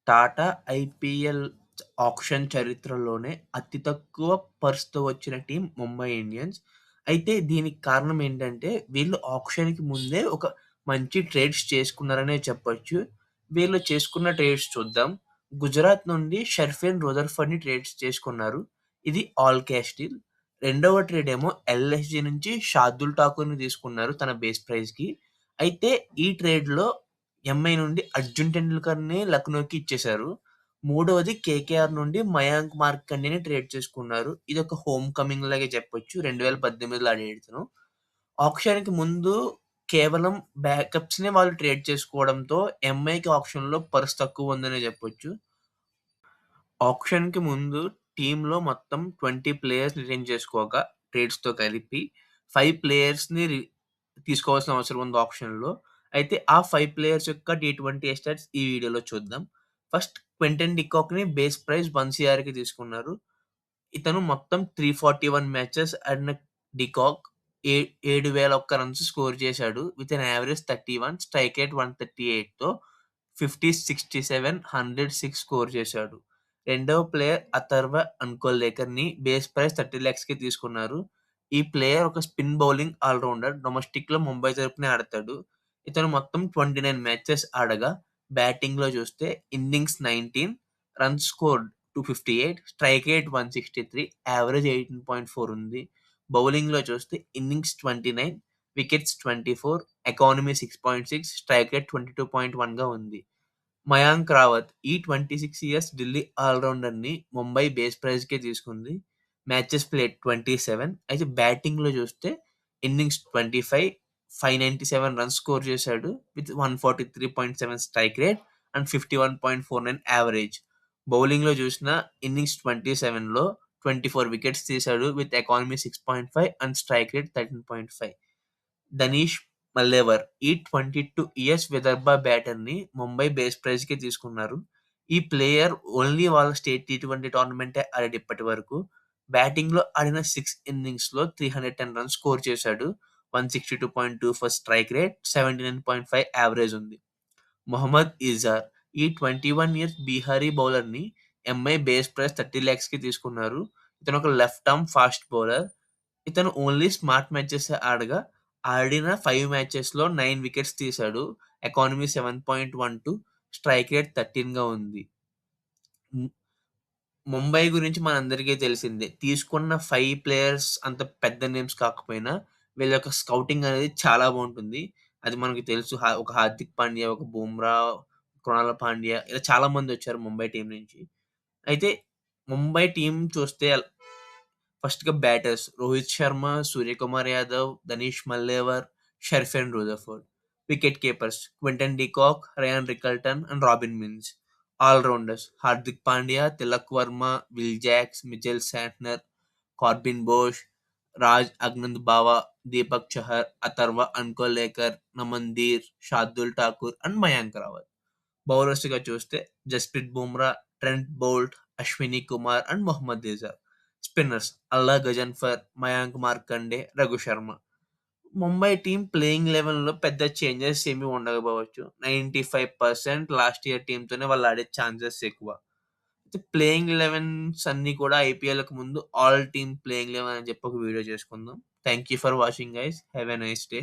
Tata IPL auction చరిత్రలోనే అతి తక్కువ పర్స్‌తో వచ్చిన టీమ్ ముంబై ఇండియన్స్. అయితే దీనికి కారణం ఏంటంటే, వీళ్ళు ఆక్షన్‌కి ముందే ఒక మంచి ట్రేడ్స్ చేసుకున్నారనే చెప్పొచ్చు. వీళ్ళు చేసుకున్న ట్రేడ్స్ చూద్దాం. గుజరాత్ నుండి షర్ఫెన్ రదర్‌ఫర్డ్‌ని ట్రేడ్స్ చేసుకున్నారు. ఇది ఆల్ క్యాష్ డీల్. రెండవ ట్రేడ్ ఏమో ఎల్ఎస్‌జీ నుంచి షార్దుల్ ఠాకూర్‌ని తీసుకున్నారు తన బేస్ ప్రైస్‌కి. అయితే ఈ ట్రేడ్‌లో ఎంఐ నుండి అర్జున్ టెండూల్కర్‌ని లక్నోకి ఇచ్చేశారు. మూడవది కేకేఆర్ నుండి మయాంక్ మార్కండేని ట్రేడ్ చేసుకున్నారు. ఇదొక హోమ్ కమింగ్ లాగే చెప్పొచ్చు. 2018లో ఆడాడు ఇతను. ఆక్షన్‌కి ముందు కేవలం బ్యాకప్స్‌నే వాళ్ళు ట్రేడ్ చేసుకోవడంతో ఎంఐకి ఆక్షన్‌లో పర్స్ తక్కువుందనే చెప్పొచ్చు. ఆక్షన్‌కి ముందు టీమ్‌లో మొత్తం 20 ప్లేయర్స్‌ని రిటైన్ చేసుకోగా ట్రేడ్స్‌తో కలిపి 5 ప్లేయర్స్‌ని తీసుకోవాల్సిన అవసరం ఉంది ఆక్షన్‌లో. అయితే ఆ 5 ప్లేయర్స్ యొక్క టీ20 ఎస్టాట్స్ ఈ వీడియోలో చూద్దాం. ఫస్ట్ క్వింటన్ డికాక్‌ని బేస్ ప్రైస్ 1 సీఆర్‌కి తీసుకున్నారు. ఇతను మొత్తం 341 మ్యాచెస్ ఆడిన డికాక్ ఏ 7,001 రన్స్ స్కోర్ చేశాడు. With an average 31, strike rate 138తో 50, 67, 106 స్కోర్ చేశాడు. రెండవ ప్లేయర్ అథర్వ అన్కోలేకర్‌ని బేస్ ప్రైస్ 30 లాక్స్‌కి తీసుకున్నారు. ఈ ప్లేయర్ ఒక స్పిన్ బౌలింగ్ ఆల్ రౌండర్. డొమెస్టిక్‌లో ముంబై తరపునే ఆడతాడు. ఇతను మొత్తం 29 మ్యాచెస్ ఆడగా బ్యాటింగ్‌లో చూస్తే innings 19, runs scored 258, strike rate 163, average 18.4 ఉంది. బౌలింగ్‌లో చూస్తే innings 29, wickets 24, economy 6.6, strike rate 22.1గా ఉంది. మయాంక్ రావత్ ఈ 26 ఇయర్స్ ఢిల్లీ ఆల్‌రౌండర్‌ని ముంబై బేస్ ప్రైస్‌కే తీసుకుంది. Matches played 27. అయితే బ్యాటింగ్‌లో చూస్తే ఇన్నింగ్స్ 25, 597 రన్స్ స్కోర్ చేశాడు. With 143.7 strike rate and 51.49 average. బౌలింగ్‌లో చూసినా ఇన్నింగ్స్ 27లో 24 వికెట్స్ తీశాడు. With economy 6.5 and strike rate 13.5. Danish Malewar ఈ 22 ఇయర్స్ విదర్భ బ్యాటర్‌ని ముంబై బేస్ ప్రైస్‌కే తీసుకున్నారు. ఈ ప్లేయర్ ఓన్లీ వాళ్ళ స్టేట్ టీ20 టోర్నమెంటే ఆడాడు ఇప్పటి వరకు. బ్యాటింగ్‌లో ఆడిన 6 ఇన్నింగ్స్‌లో 310 రన్స్ స్కోర్ చేశాడు. 162.24 స్ట్రైక్ రేట్, 79.5 యావరేజ్ ఉంది. మొహమ్మద్ ఇజార్ ఈ 21 ఇయర్స్ బీహారీ బౌలర్‌ని ఎంఐ బేస్ ప్రైస్ 30 లాక్స్‌కి తీసుకున్నారు. ఇతను ఒక లెఫ్ట్ ఆర్మ్ ఫాస్ట్ బౌలర్. ఇతను ఓన్లీ స్మార్ట్ మ్యాచెసే ఆడగా, ఆడిన 5 మ్యాచెస్‌లో 9 వికెట్స్ తీశాడు. ఎకానమీ 7.12, స్ట్రైక్ రేట్ 13గా ఉంది. ము ముంబై గురించి మనందరికీ తెలిసిందే. తీసుకున్న 5 ప్లేయర్స్ అంత పెద్ద నేమ్స్ కాకపోయినా, వీళ్ళ యొక్క స్కౌటింగ్ అనేది చాలా బావుంటుంది. అది మనకు తెలుసు. ఒక హార్దిక్ పాండ్యా, ఒక బుమ్రా, కృణాల్ పాండ్యా ఇలా చాలా మందొచ్చారు ముంబై టీమ్ నుంచి. అయితే ముంబై టీమ్ చూస్తే ఫస్ట్‌గా batters Rohit Sharma, Suryakumar Yadav, Danish Malewar, Sherfane Rutherford. Wicket keepers Quinton de Kock, Ryan Rickelton and Robin Minz. All rounders Hardik Pandya, Tilak Varma, Will Jacks, Mitchell Santner, Corbin Bosch, Raj అగ్నంద్ బావ, దీపక్ చహర్, అథర్వ అన్కోలేకర్, నమన్‌దీర్, షార్దుల్ ఠాకూర్ అండ్ మయాంక్ రావత్. బౌలర్స్‌గా చూస్తే Jasprit Bumrah, Trent Boult, Ashwani Kumar and Mohammad Izhar. Spinners Allah Ghazanfar, Mayank Markande, Raghu Sharma. Mumbai team playing 11లో పెద్ద చేంజెస్ ఏమి ఉండకపోవచ్చు. 95% లాస్ట్ ఇయర్ టీమ్‌తోనే వాళ్ళు ఆడే ఛాన్సెస్ ఎక్కువ. అయితే ప్లేయింగ్ 11స్ అన్నీ కూడా ఐపీఎల్‌కి ముందు ఆల్ టీమ్ ప్లేయింగ్ 11 అని చెప్పి ఒక వీడియో చేసుకుందాం. Thank you for watching guys. Have a nice day.